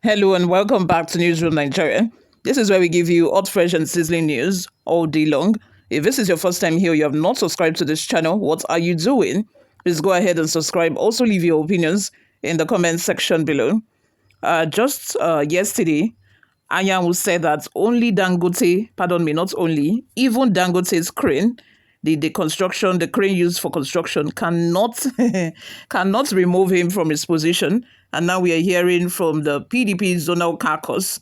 Hello and welcome back to Newsroom Nigeria. This is where we give you hot, fresh, and sizzling news all day long. If this is your first time here, you have not subscribed to this channel, what are you doing? Please go ahead and subscribe. Also, leave your opinions in the comment section below. Just yesterday, Anyanwu said that only Dangote, pardon me, not only, even Dangote's crane, the crane used for construction cannot cannot remove him from his position. And now we are hearing from the PDP Zonal Caucus,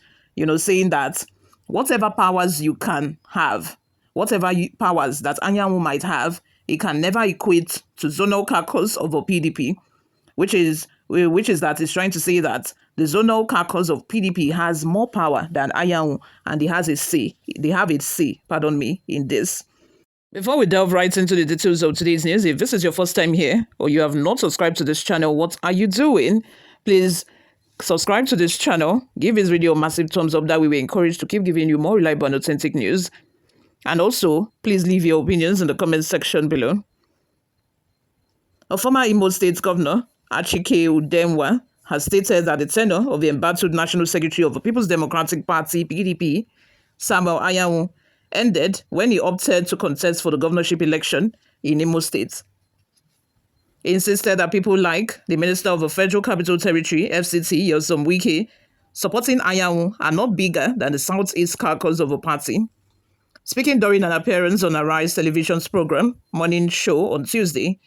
saying that whatever powers you can have, powers that Anyanwu might have, it can never equate to Zonal Caucus of a PDP, which is that it's trying to say that the Zonal Caucus of PDP has more power than Anyanwu, and they have its say, in this. Before we delve right into the details of today's news, if this is your first time here or you have not subscribed to this channel, what are you doing? Please subscribe to this channel, give this video a massive thumbs up. That we will encourage to keep giving you more reliable and authentic news. And also, please leave your opinions in the comment section below. A former Imo State Governor, Achike Udenwa, has stated that the tenure of the embattled National Secretary of the People's Democratic Party, PDP, Samuel Anyanwu, ended when he opted to contest for the governorship election in Imo State. He insisted that people like the Minister of the Federal Capital Territory, FCT, Wike, supporting Anyanwu are not bigger than the Southeast Caucus of a party. Speaking during an appearance on Arise television's program, Morning Show, on Tuesday,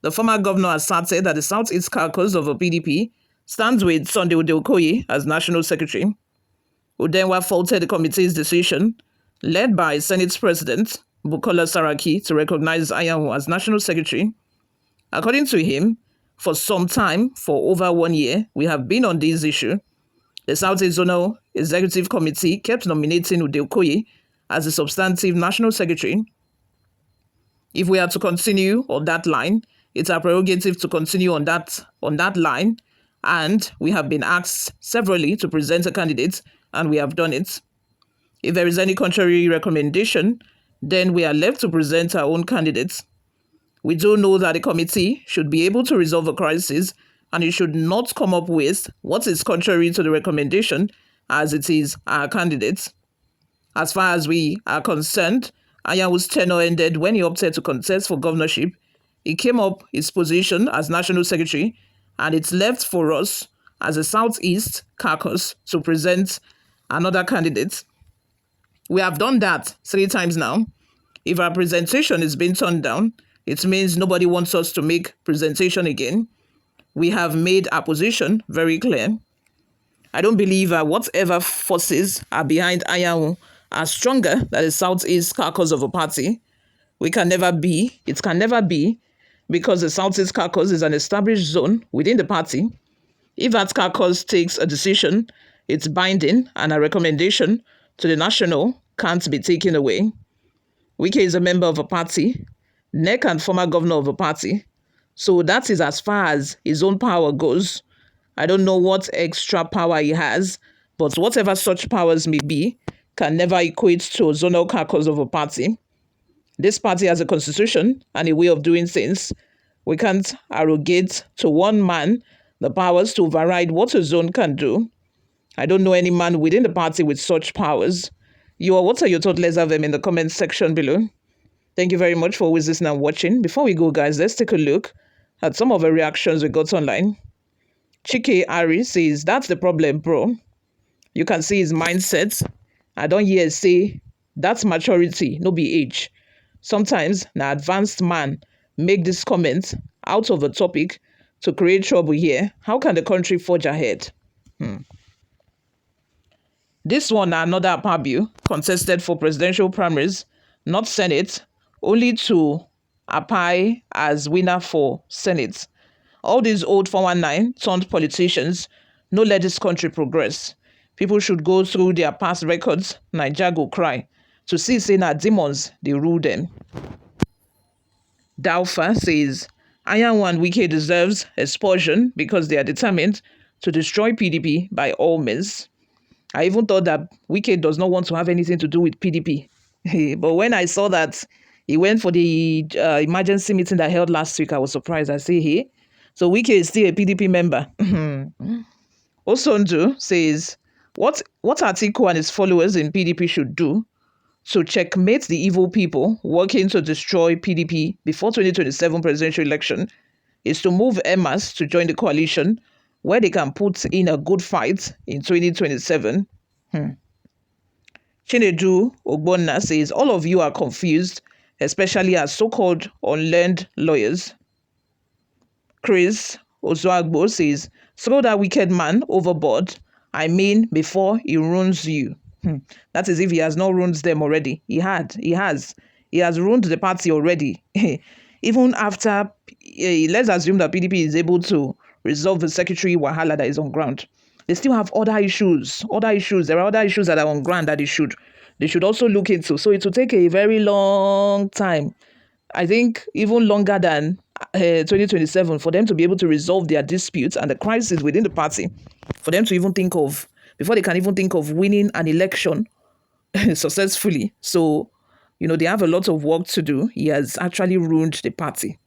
the former governor asserted that the Southeast Caucus of a PDP stands with Sunday Okoye as National Secretary. Udenwa faulted the committee's decision, led by Senate President Bukola Saraki, to recognize Anyanwu as National Secretary. According to him, for some time, for over 1 year, we have been on this issue. The Southeast Zonal Executive Committee kept nominating Okoye as the substantive National Secretary. If we are to continue on that line, it's our prerogative to continue on that line, and we have been asked severally to present a candidate, and we have done it. If there is any contrary recommendation, then we are left to present our own candidates. We do know that the committee should be able to resolve a crisis, and it should not come up with what is contrary to the recommendation, as it is our candidates. As far as we are concerned, Anyanwu's tenure ended when he opted to contest for governorship. He came up his position as National Secretary, and it's left for us as a Southeast Caucus to present another candidate. We have done that 3 times now. If our presentation is being turned down, it means nobody wants us to make presentation again. We have made our position very clear. I don't believe that whatever forces are behind Anyanwu are stronger than the Southeast Caucus of a party. It can never be, because the Southeast Caucus is an established zone within the party. If that caucus takes a decision, it's binding, and a recommendation to the national can't be taken away. Wike is a member of a party, NEC and former governor of a party, so that is as far as his own power goes. I don't know what extra power he has, but whatever such powers may be can never equate to a zonal caucus of a party. This party has a constitution and a way of doing things. We can't arrogate to one man the powers to override what a zone can do. I don't know any man within the party with such powers. What are your thoughts? Let's have them in the comment section below. Thank you very much for always listening and watching. Before we go, guys, let's take a look at some of the reactions we got online. Chike Ari says, that's the problem, bro. You can see his mindset. I don't hear say, that's maturity, no be age. Sometimes, an advanced man make this comment out of the topic to create trouble here. How can the country forge ahead? This one, another Apabio, contested for presidential primaries, not Senate, only to apply as winner for Senate. All these old 419 turned politicians no let this country progress. People should go through their past records, Naija go cry, to see say na demons they rule them. Daufa says, Anyanwu and Wike deserves expulsion because they are determined to destroy PDP by all means. I even thought that Wike does not want to have anything to do with PDP. But when I saw that he went for the emergency meeting that held last week, I was surprised. I say, hey, so Wike is still a PDP member. Osondu says, what Atiku and his followers in PDP should do to checkmate the evil people working to destroy PDP before 2027 presidential election is to move Emas to join the coalition where they can put in a good fight in 2027. Chinedu Ogbonna says, all of you are confused, especially as so-called unlearned lawyers. Chris Ozuagbo says, throw that wicked man overboard. I mean, before he ruins you. That is if he has not ruined them already. He has. He has ruined the party already. Even after, let's assume that PDP is able to resolve the secretary wahala that is on ground. They still have other issues. There are other issues that are on ground that they should also look into. So it will take a very long time. I think even longer than 2027 for them to be able to resolve their disputes and the crisis within the party, for them to even think of, before they can even think of winning an election successfully. So, they have a lot of work to do. He has actually ruined the party.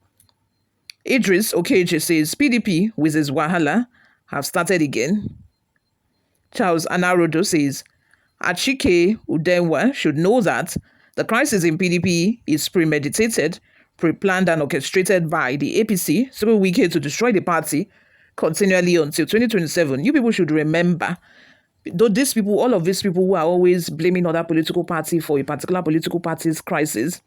Idris Okeje says, PDP with his wahala have started again. Charles Anarodo says, Achike Udenwa should know that the crisis in PDP is premeditated, pre-planned and orchestrated by the APC through Wike to destroy the party continually until 2027. You people should remember, though these people, all of these people who are always blaming other political party for a particular political party's crisis,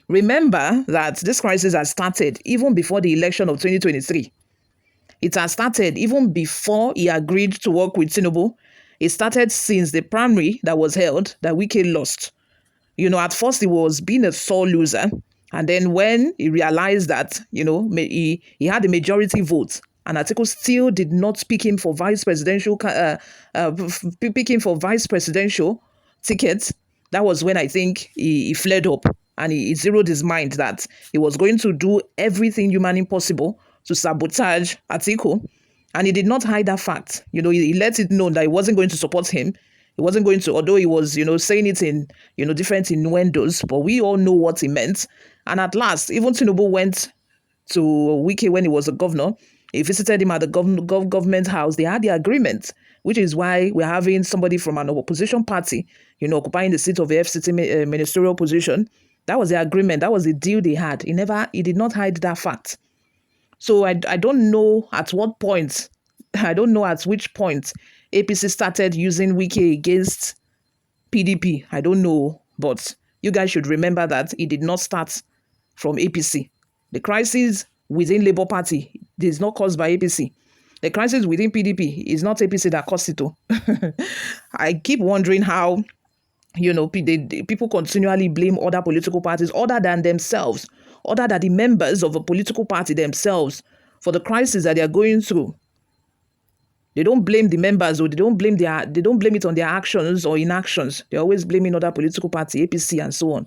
remember that this crisis has started even before the election of 2023. It has started even before he agreed to work with Tinubu. It started since the primary that was held that Wike lost. At first he was being a sore loser. And then when he realized that, he had a majority vote and Atiku still did not pick him for vice presidential ticket, that was when I think he fled up and he zeroed his mind that he was going to do everything humanly possible to sabotage Atiku. And he did not hide that fact. He let it know that he wasn't going to support him. He wasn't going to, although he was, saying it in, different innuendos, but we all know what he meant. And at last, even Tinubu went to Wike when he was a governor. He visited him at the government house. They had the agreement, which is why we're having somebody from an opposition party, occupying the seat of the FCT ministerial position. That was the agreement. That was the deal they had. He did not hide that fact. So I don't know at what point, I don't know at which point APC started using Wike against PDP. I don't know, but you guys should remember that it did not start from APC. The crisis within Labour Party is not caused by APC. The crisis within PDP is not APC that caused it. I keep wondering how, people continually blame other political parties other than themselves, other than the members of a political party themselves for the crisis that they are going through. They don't blame the members or they don't blame it on their actions or inactions. They're always blaming other political party, APC and so on.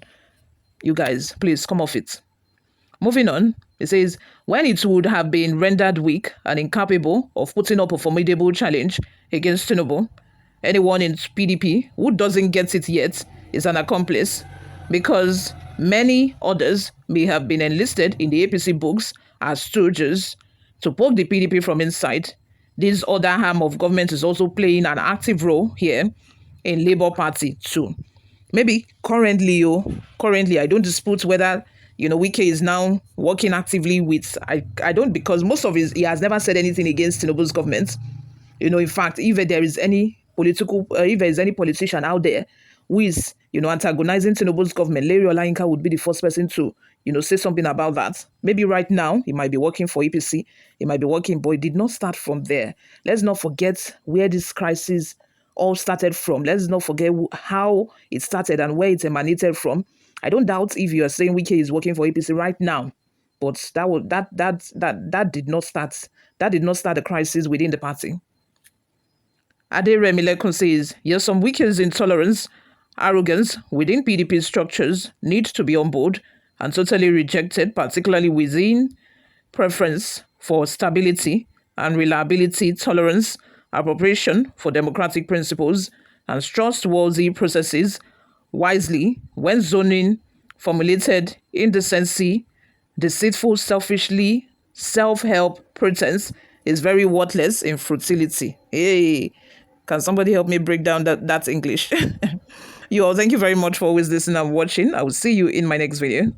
You guys, please come off it. Moving on, it says, when it would have been rendered weak and incapable of putting up a formidable challenge against Tinubu, anyone in PDP who doesn't get it yet is an accomplice, because many others may have been enlisted in the APC books as stooges to poke the PDP from inside. This other arm of government is also playing an active role here in Labour Party too. Maybe currently, I don't dispute whether, Wike is now working actively with, I don't, because most of he has never said anything against Tinubu's government. In fact, if there is any politician out there who is, antagonizing Tinubu's government, Larry Olayinka would be the first person to, say something about that. Maybe right now, he might be working for APC. He might be working, but it did not start from there. Let's not forget where this crisis all started from. Let's not forget how it started and where it emanated from. I don't doubt if you are saying Wike is working for APC right now, but that did not start. That did not start the crisis within the party. Ademolaadeleke says, yes, some Wike's intolerance, arrogance within PDP structures need to be on board and totally rejected, particularly within preference for stability and reliability, tolerance, appropriation for democratic principles, and trustworthy processes wisely when zoning formulated indecency, deceitful, selfishly, self-help pretense is very worthless in futility. Hey, can somebody help me break down that English? You all, thank you very much for always listening and watching. I will see you in my next video.